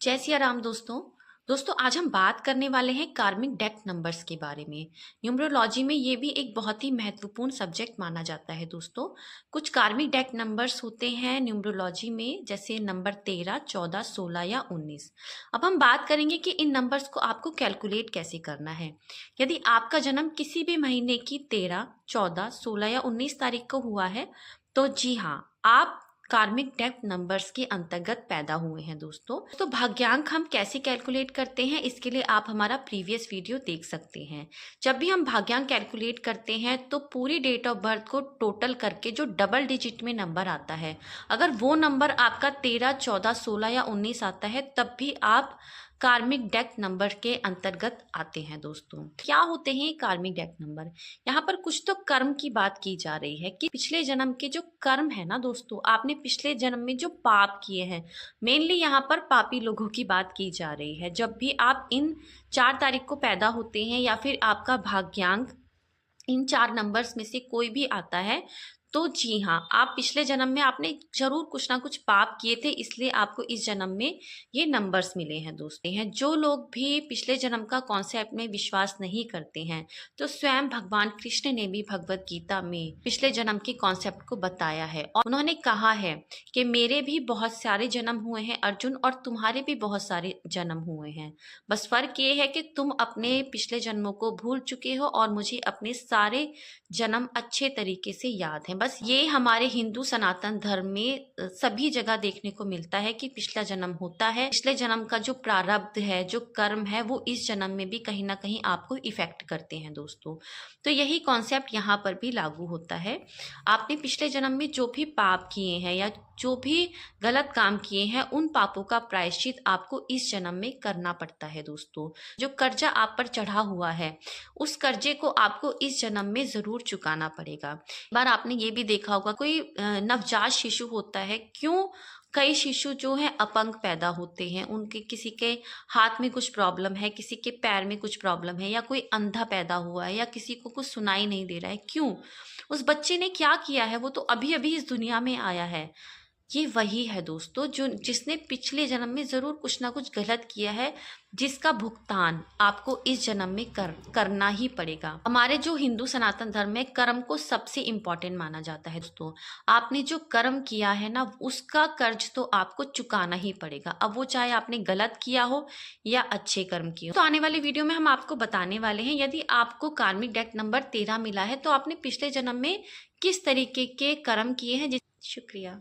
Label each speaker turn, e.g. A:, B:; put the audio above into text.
A: जय सिया राम दोस्तों आज हम बात करने वाले हैं कार्मिक डेप्थ नंबर्स के बारे में। न्यूमरोलॉजी में ये भी एक बहुत ही महत्वपूर्ण सब्जेक्ट माना जाता है दोस्तों। कुछ कार्मिक डेप्थ नंबर्स होते हैं न्यूमरोलॉजी में, जैसे नंबर 13, 14, 16 या 19। अब हम बात करेंगे कि इन नंबर्स को आपको कैलकुलेट कैसे करना है। यदि आपका जन्म किसी भी महीने की 13, 14, 16 या 19 तारीख को हुआ है तो जी हाँ, आप कार्मिक डेप्थ नंबर्स के अंतर्गत पैदा हुए हैं दोस्तों। तो भाग्यांक हम कैसे कैलकुलेट करते हैं, इसके लिए आप हमारा प्रीवियस वीडियो देख सकते हैं। जब भी हम भाग्यांक कैलकुलेट करते हैं तो पूरी डेट ऑफ बर्थ को टोटल करके जो डबल डिजिट में नंबर आता है, अगर वो नंबर आपका 13, 14, 16 या 19 आता है तब भी आप कार्मिक डेप्थ नंबर के अंतर्गत आते हैं दोस्तों। क्या होते हैं कार्मिक डेप्थ नंबर? यहाँ पर कुछ तो कर्म की बात की जा रही है कि पिछले जन्म के जो कर्म है ना दोस्तों, आपने पिछले जन्म में जो पाप किए हैं, मेनली यहाँ पर पापी लोगों की बात की जा रही है। जब भी आप इन 4 तारीख को पैदा होते हैं या फिर आपका भाग्यांक इन 4 नंबर्स में से कोई भी आता है तो जी हाँ, आप पिछले जन्म में आपने जरूर कुछ ना कुछ पाप किए थे, इसलिए आपको इस जन्म में ये नंबर्स मिले हैं दोस्तों। हैं जो लोग भी पिछले जन्म का कॉन्सेप्ट में विश्वास नहीं करते हैं तो स्वयं भगवान कृष्ण ने भी भगवत गीता में पिछले जन्म के कॉन्सेप्ट को बताया है और उन्होंने कहा है कि मेरे भी बहुत सारे जन्म हुए हैं अर्जुन, और तुम्हारे भी बहुत सारे जन्म हुए हैं। बस फर्क ये है कि तुम अपने पिछले जन्मों को भूल चुके हो और मुझे अपने सारे जन्म अच्छे तरीके से याद हैं। बस ये हमारे हिंदू सनातन धर्म में सभी जगह देखने को मिलता है कि पिछला जन्म होता है, पिछले जन्म का जो प्रारब्ध है, जो कर्म है, वो इस जन्म में भी कहीं ना कहीं आपको इफेक्ट करते हैं दोस्तों। तो यही कॉन्सेप्ट यहाँ पर भी लागू होता है। आपने पिछले जन्म में जो भी पाप किए हैं या जो भी गलत काम किए हैं, उन पापों का प्रायश्चित आपको इस जन्म में करना पड़ता है दोस्तों। जो कर्जा आप पर चढ़ा हुआ है, उस कर्जे को आपको इस जन्म में जरूर चुकाना पड़ेगा। बार आपने ये भी देखा होगा, कोई नवजात शिशु होता है, क्यों कई शिशु जो है अपंग पैदा होते हैं, उनके किसी के हाथ में कुछ प्रॉब्लम है, किसी के पैर में कुछ प्रॉब्लम है, या कोई अंधा पैदा हुआ है, या किसी को कुछ सुनाई नहीं दे रहा है। क्यों? उस बच्चे ने क्या किया है? वो तो अभी अभी इस दुनिया में आया है। ये वही है दोस्तों जो जिसने पिछले जन्म में जरूर कुछ ना कुछ गलत किया है, जिसका भुगतान आपको इस जन्म में करना ही पड़ेगा। हमारे जो हिंदू सनातन धर्म में कर्म को सबसे इम्पोर्टेंट माना जाता है दोस्तों। आपने जो कर्म किया है ना, उसका कर्ज तो आपको चुकाना ही पड़ेगा, अब वो चाहे आपने गलत किया हो या अच्छे कर्म किए हो। तो आने वाली वीडियो में हम आपको बताने वाले हैं, यदि आपको कार्मिक डेप्थ नंबर 13 मिला है तो आपने पिछले जन्म में किस तरीके के कर्म किए हैं। शुक्रिया।